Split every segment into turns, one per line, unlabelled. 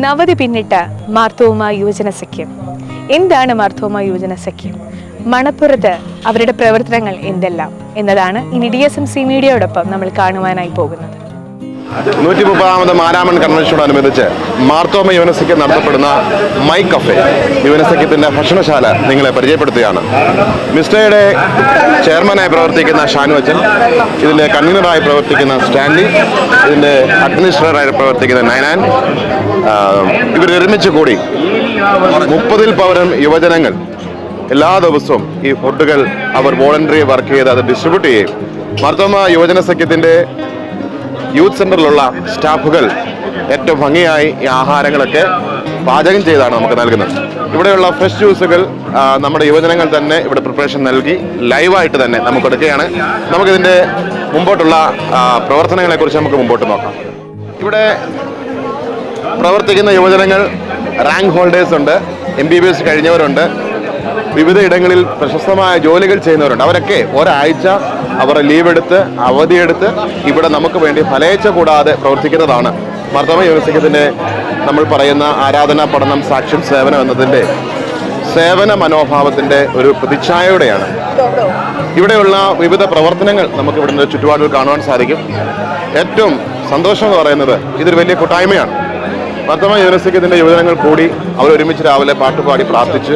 നവതി പിന്നിട്ട മാർത്തോമ യുവജന സഖ്യം. എന്താണ് മാർത്തോമ യുവജന സഖ്യം? മണപ്പുറത്ത് അവരുടെ പ്രവർത്തനങ്ങൾ എന്തെല്ലാം എന്നതാണ് ഇനി DSMC മീഡിയയോടൊപ്പം നമ്മൾ കാണുവാനായി പോകുന്നത്.
130ാമത് മാരാമൺ കൺവെൻഷനോടനുബന്ധിച്ച് മാർത്തോമ യുവനസഖ്യം നടത്തപ്പെടുന്ന മൈ കഫേ യുവനസഖ്യത്തിൻ്റെ ഭക്ഷണശാല നിങ്ങളെ പരിചയപ്പെടുത്തുകയാണ്. മിസ്റ്റയുടെ ചെയർമാനായി പ്രവർത്തിക്കുന്ന ഷാനു അച്ഛൻ, ഇതിൻ്റെ കൺവീനറായി പ്രവർത്തിക്കുന്ന സ്റ്റാൻലി, ഇതിൻ്റെ അഡ്മിനിസ്ട്രേറ്ററായി പ്രവർത്തിക്കുന്ന നൈനാൻ, ഇവരൊരുമിച്ച് കൂടി 30-ൽ പരം യുവജനങ്ങൾ എല്ലാ ദിവസവും ഈ ഫുഡുകൾ അവർ വോളണ്ടറി വർക്ക് ചെയ്ത് അത് ഡിസ്ട്രിബ്യൂട്ട് ചെയ്യും. മാർത്തോമ യുവജന സഖ്യത്തിൻ്റെ യൂത്ത് സെൻ്ററിലുള്ള സ്റ്റാഫുകൾ ഏറ്റവും ഭംഗിയായി ഈ ആഹാരങ്ങളൊക്കെ പാചകം ചെയ്താണ് നമുക്ക് നൽകുന്നത്. ഇവിടെയുള്ള ഫ്രഷ് ജ്യൂസുകൾ നമ്മുടെ യുവജനങ്ങൾ തന്നെ ഇവിടെ പ്രിപ്പറേഷൻ നൽകി ലൈവായിട്ട് തന്നെ നമുക്ക് എടുക്കുകയാണ്. നമുക്കിതിൻ്റെ മുമ്പോട്ടുള്ള പ്രവർത്തനങ്ങളെക്കുറിച്ച് നമുക്ക് മുമ്പോട്ട് നോക്കാം. ഇവിടെ പ്രവർത്തിക്കുന്ന യുവജനങ്ങൾ റാങ്ക് ഹോൾഡേഴ്സ് ഉണ്ട്, MBBS കഴിഞ്ഞവരുണ്ട്, വിവിധ ഇടങ്ങളിൽ പ്രശസ്തമായ ജോലികൾ ചെയ്യുന്നവരുണ്ട്. അവരൊക്കെ ഒരാഴ്ച അവർ ലീവ് എടുത്ത് അവധിയെടുത്ത് ഇവിടെ നമുക്ക് വേണ്ടി ഫലേച്ഛ കൂടാതെ പ്രവർത്തിക്കുന്നതാണ് മാർത്തോമ യുവനസഖ്യത്തിൻ്റെ നമ്മൾ പറയുന്ന ആരാധന, പഠനം, സാക്ഷ്യം, സേവനം എന്നതിൻ്റെ സേവന മനോഭാവത്തിൻ്റെ ഒരു പ്രതിച്ഛായയോടെയാണ് ഇവിടെയുള്ള വിവിധ പ്രവർത്തനങ്ങൾ നമുക്ക് ഇവിടുന്ന് ചുറ്റുപാടുകൾ കാണുവാൻ സാധിക്കും. ഏറ്റവും സന്തോഷം എന്ന് പറയുന്നത് ഇതൊരു വലിയ കൂട്ടായ്മയാണ്. മാർത്തോമ യുവനസഖ്യത്തിൻ്റെ യുവജനങ്ങൾ കൂടി അവരൊരുമിച്ച് രാവിലെ പാട്ടുപാടി പ്രാർത്ഥിച്ച്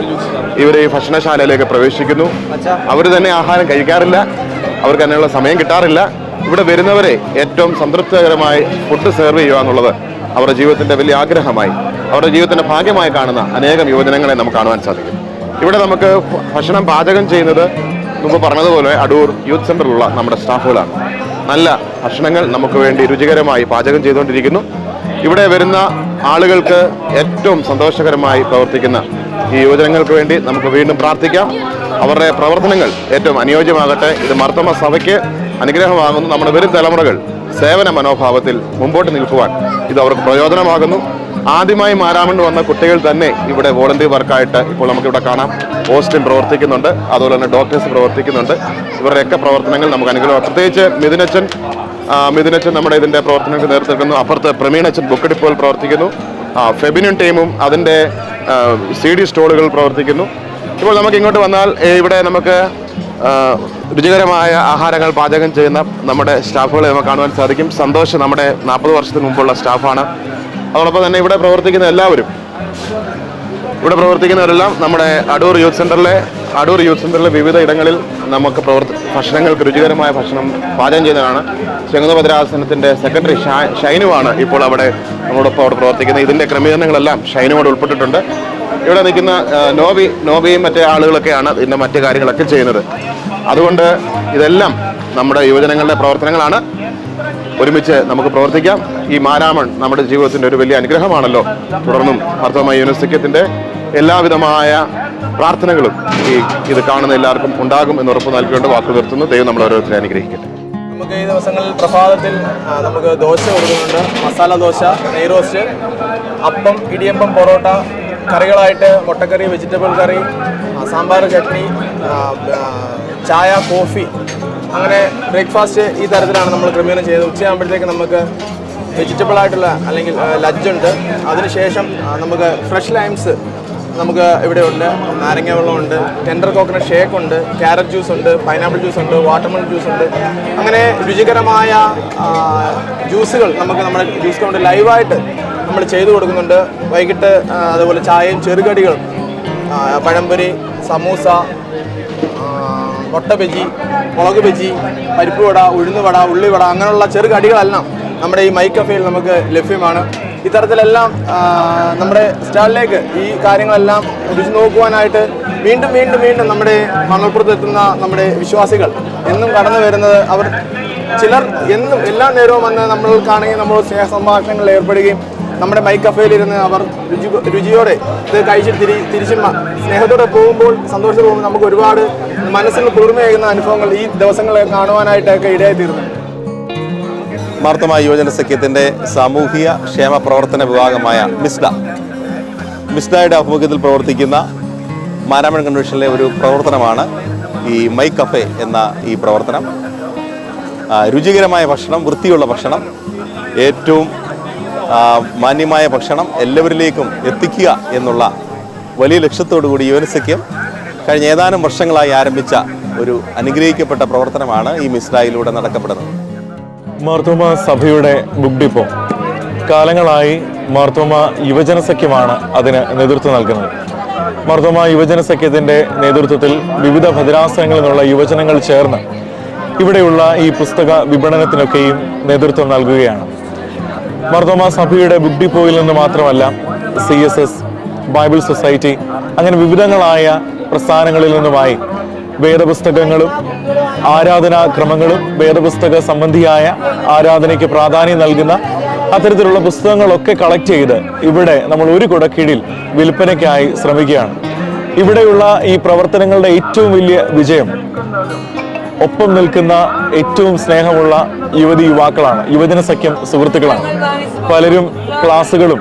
ഇവർ ഈ ഭക്ഷണശാലയിലേക്ക് പ്രവേശിക്കുന്നു. അവർ തന്നെ ആഹാരം കഴിക്കാറില്ല, അവർക്ക് അതിനുള്ള സമയം കിട്ടാറില്ല. ഇവിടെ വരുന്നവരെ ഏറ്റവും സംതൃപ്തികരമായി ഫുഡ് സെർവ് ചെയ്യുക എന്നുള്ളത് അവരുടെ ജീവിതത്തിൻ്റെ വലിയ ആഗ്രഹമായി, അവരുടെ ജീവിതത്തിൻ്റെ ഭാഗ്യമായി കാണുന്ന അനേകം യുവജനങ്ങളെ നമുക്ക് കാണുവാൻ സാധിക്കും. ഇവിടെ നമുക്ക് ഭക്ഷണം പാചകം ചെയ്യുന്നത് മുമ്പ് പറഞ്ഞതുപോലെ അടൂർ യൂത്ത് സെൻ്ററിലുള്ള നമ്മുടെ സ്റ്റാഫുകളാണ്. നല്ല ഭക്ഷണങ്ങൾ നമുക്ക് വേണ്ടി രുചികരമായി പാചകം ചെയ്തുകൊണ്ടിരിക്കുന്നു. ഇവിടെ വരുന്ന ആളുകൾക്ക് ഏറ്റവും സന്തോഷകരമായി പ്രവർത്തിക്കുന്ന ഈ യുവജനങ്ങൾക്ക് വേണ്ടി നമുക്ക് വീണ്ടും പ്രാർത്ഥിക്കാം. അവരുടെ പ്രവർത്തനങ്ങൾ ഏറ്റവും അനുയോജ്യമാകട്ടെ. ഇത് മാർത്തോമ സഭയ്ക്ക് അനുഗ്രഹമാകുന്നു. നമ്മുടെ വരും തലമുറകൾ സേവന മനോഭാവത്തിൽ മുമ്പോട്ട് നിൽക്കുവാൻ ഇത് അവർക്ക് പ്രയോജനമാകുന്നു. ആദ്യമായി മാരാമണ്ണ് വന്ന കുട്ടികൾ തന്നെ ഇവിടെ വോളണ്ടറി വർക്കായിട്ട് ഇപ്പോൾ നമുക്കിവിടെ കാണാം. ഹോസ്റ്റൽ പ്രവർത്തിക്കുന്നുണ്ട്, അതുപോലെ തന്നെ ഡോക്ടേഴ്സ് പ്രവർത്തിക്കുന്നുണ്ട്. ഇവരുടെയൊക്കെ പ്രവർത്തനങ്ങൾ നമുക്ക് അനുഗ്രഹം. പ്രത്യേകിച്ച് മിഥുനച്ചൻ നമ്മുടെ ഇതിൻ്റെ പ്രവർത്തനങ്ങൾക്ക് നേതൃത്വം നൽകുന്നു. അപ്പുറത്ത് പ്രമീണച്ചൻ ബുക്ക് ഡിപ്പോയിൽ പ്രവർത്തിക്കുന്നു. ഫെബിനിൻ ടീമും അതിൻ്റെ CD സ്റ്റോളുകൾ പ്രവർത്തിക്കുന്നു. ഇപ്പോൾ നമുക്ക് ഇങ്ങോട്ട് വന്നാൽ ഇവിടെ നമുക്ക് രുചികരമായ ആഹാരങ്ങൾ പാചകം ചെയ്യുന്ന നമ്മുടെ സ്റ്റാഫുകളെ നമുക്ക് കാണുവാൻ സാധിക്കും. സന്തോഷ് നമ്മുടെ 40 വർഷത്തിന് മുമ്പുള്ള സ്റ്റാഫാണ്. അതോടൊപ്പം തന്നെ ഇവിടെ പ്രവർത്തിക്കുന്നവരെല്ലാം നമ്മുടെ അടൂർ യൂത്ത് സെൻ്ററിലെ വിവിധ ഇടങ്ങളിൽ നമുക്ക് ഭക്ഷണങ്ങൾക്ക് രുചികരമായ ഭക്ഷണം പാചകം ചെയ്യുന്നതാണ്. ചെങ്ങന്നൂർ ഭദ്രാസനത്തിൻ്റെ സെക്രട്ടറി ഷൈനുവാണ് ഇപ്പോൾ നമ്മോടൊപ്പം അവിടെ പ്രവർത്തിക്കുന്നത്. ഇതിൻ്റെ ക്രമീകരണങ്ങളെല്ലാം ഷൈനുമോട് ഉൾപ്പെട്ടിട്ടുണ്ട്. ഇവിടെ നിൽക്കുന്ന നോബിയും മറ്റേ ആളുകളൊക്കെയാണ് ഇതിൻ്റെ മറ്റു കാര്യങ്ങളൊക്കെ ചെയ്യുന്നത്. അതുകൊണ്ട് ഇതെല്ലാം നമ്മുടെ യുവജനങ്ങളുടെ പ്രവർത്തനങ്ങളാണ്. ഒരുമിച്ച് നമുക്ക് പ്രവർത്തിക്കാം. ഈ മാരാമൺ നമ്മുടെ ജീവിതത്തിൻ്റെ ഒരു വലിയ അനുഗ്രഹമാണല്ലോ. തുടർന്നും മാർത്തോമ യുവനസഖ്യത്തിൻ്റെ എല്ലാവിധമായ പ്രാർത്ഥനകളും ഇത് കാണുന്ന എല്ലാവർക്കും ഉണ്ടാകും എന്ന് ഉറപ്പ് നൽകിക്കൊണ്ട് വാക്ക് നിർത്തുന്നു. ദൈവം നമ്മൾ ഓരോരുത്തരെ അനുഗ്രഹിക്കട്ടെ.
നമുക്ക് ഈ ദിവസങ്ങളിൽ പ്രഭാതത്തിൽ നമുക്ക് ദോശ കൊടുക്കുന്നുണ്ട്. മസാല ദോശ, നെയ്റോസ്റ്റ്, അപ്പം, ഇടിയപ്പം, പൊറോട്ട, കറികളായിട്ട് മുട്ടക്കറി, വെജിറ്റബിൾ കറി, സാമ്പാർ, ചട്നി, ചായ, കോഫി, അങ്ങനെ ബ്രേക്ക്ഫാസ്റ്റ് ഈ തരത്തിലാണ് നമ്മൾ ക്രമീകരണം ചെയ്തത്. ഉച്ചയാകുമ്പോഴത്തേക്ക് നമുക്ക് വെജിറ്റബിൾ ആയിട്ടുള്ള അല്ലെങ്കിൽ ലഞ്ചുണ്ട്. അതിനുശേഷം നമുക്ക് ഫ്രഷ് ലൈംസ് നമുക്ക് ഇവിടെ ഉണ്ട്, നാരങ്ങ വെള്ളമുണ്ട്, ടെൻഡർ കോക്കനട്ട് ഷേക്ക് ഉണ്ട്, ക്യാരറ്റ് ജ്യൂസ് ഉണ്ട്, പൈനാപ്പിൾ ജ്യൂസ് ഉണ്ട്, വാട്ടർമെലൺ ജ്യൂസ് ഉണ്ട്. അങ്ങനെ രുചികരമായ ജ്യൂസുകൾ നമുക്ക് നമ്മുടെ ജ്യൂസ് കൗണ്ടർ ലൈവായിട്ട് നമ്മൾ ചെയ്തു കൊടുക്കുന്നുണ്ട്. വൈകിട്ട് അതുപോലെ ചായയും ചെറുകടികളും, പഴംപൊരി, സമൂസ, മുട്ട ബജി, മുളക് ബജി, പരിപ്പ് വട, ഉഴുന്നുവട, ഉള്ളിവട, അങ്ങനെയുള്ള ചെറുകടികളെല്ലാം നമ്മുടെ ഈ മൈ കഫേയിൽ നമുക്ക് ലഭ്യമാണ്. ഇത്തരത്തിലെല്ലാം നമ്മുടെ സ്റ്റാളിലേക്ക് ഈ കാര്യങ്ങളെല്ലാം രുചി നോക്കുവാനായിട്ട് വീണ്ടും വീണ്ടും വീണ്ടും നമ്മുടെ മണപ്പുറത്തെത്തുന്ന നമ്മുടെ വിശ്വാസികൾ എന്നും കടന്നു വരുന്നത്. അവർ ചിലർ എന്നും എല്ലാ നേരവും വന്ന് നമ്മൾക്കാണെങ്കിൽ നമ്മൾ സ്നേഹ സംഭാഷണങ്ങളിൽ ഏർപ്പെടുകയും നമ്മുടെ മൈ കഫേയിലിരുന്ന് അവർ രുചിയോടെ ഇത് കഴിച്ചിട്ട് തിരിച്ചും സ്നേഹത്തോടെ പോകുമ്പോൾ, സന്തോഷത്തോടെ പോകുമ്പോൾ നമുക്ക് ഒരുപാട് മനസ്സിന് കുളിർമയേകുന്ന അനുഭവങ്ങൾ ഈ ദിവസങ്ങളെ കാണുവാനായിട്ടൊക്കെ ഇടയായിത്തീരുന്നു.
മാർത്തോമ യുവജന സഖ്യത്തിൻ്റെ സാമൂഹിക ക്ഷേമ പ്രവർത്തന വിഭാഗമായ മിസ്ഡയുടെ ആഭിമുഖ്യത്തിൽ പ്രവർത്തിക്കുന്ന മാരാമൺ കൺവെൻഷനിലെ ഒരു പ്രവർത്തനമാണ് ഈ മൈ കഫേ എന്ന ഈ പ്രവർത്തനം. രുചികരമായ ഭക്ഷണം, വൃത്തിയുള്ള ഭക്ഷണം, ഏറ്റവും മാന്യമായ ഭക്ഷണം എല്ലാവരിലേക്കും എത്തിക്കുക എന്നുള്ള വലിയ ലക്ഷ്യത്തോടു കൂടി യുവനസഖ്യം കഴിഞ്ഞ ഏതാനും വർഷങ്ങളായി ആരംഭിച്ച ഒരു അനുഗ്രഹിക്കപ്പെട്ട പ്രവർത്തനമാണ് ഈ മിസ്ലായിലൂടെ നടക്കപ്പെടുന്നത്.
മാർത്തോമ സഭയുടെ ബുക്ക് ഡിപ്പോ കാലങ്ങളായി മാർത്തോമ യുവജന സഖ്യമാണ് അതിന് നേതൃത്വം നൽകുന്നത്. മാർത്തോമ യുവജന സഖ്യത്തിൻ്റെ നേതൃത്വത്തിൽ വിവിധ ഭദ്രാസനങ്ങളിൽ നിന്നുള്ള യുവജനങ്ങൾ ചേർന്ന് ഇവിടെയുള്ള ഈ പുസ്തക വിപണനത്തിനൊക്കെയും നേതൃത്വം നൽകുകയാണ്. മാർത്തോമ സഭയുടെ ബുക്ക് ഡിപ്പോയിൽ നിന്ന് മാത്രമല്ല CSS, ബൈബിൾ സൊസൈറ്റി അങ്ങനെ വിവിധങ്ങളായ പ്രസ്ഥാനങ്ങളിൽ നിന്നുമായി വേദപുസ്തകങ്ങളും ആരാധനാക്രമങ്ങളും വേദപുസ്തക സംബന്ധിയായ ആരാധനയ്ക്ക് പ്രാധാന്യം നൽകുന്ന അത്തരത്തിലുള്ള പുസ്തകങ്ങളൊക്കെ കളക്ട് ചെയ്ത് ഇവിടെ നമ്മൾ ഒരു കുടക്കീഴിൽ വിൽപ്പനയ്ക്കായി ശ്രമിക്കുകയാണ്. ഇവിടെയുള്ള ഈ പ്രവർത്തനങ്ങളുടെ ഏറ്റവും വലിയ വിജയം ഒപ്പം നിൽക്കുന്ന ഏറ്റവും സ്നേഹമുള്ള യുവതി യുവാക്കളാണ്, യുവജന സഖ്യം സുഹൃത്തുക്കളാണ്. പലരും ക്ലാസ്സുകളും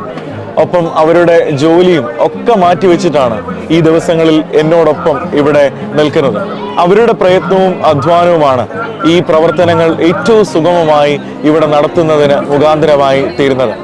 ഒപ്പം അവരുടെ ജോലിയും ഒക്കെ മാറ്റിവെച്ചിട്ടാണ് ഈ ദിവസങ്ങളിൽ എന്നോടൊപ്പം ഇവിടെ നിൽക്കുന്നത്. അവരുടെ പ്രയത്നവും അധ്വാനവുമാണ് ഈ പ്രവർത്തനങ്ങൾ ഏറ്റവും സുഗമമായി ഇവിടെ നടത്തുന്നതിന് മുഖാന്തരമായി തീരുന്നത്.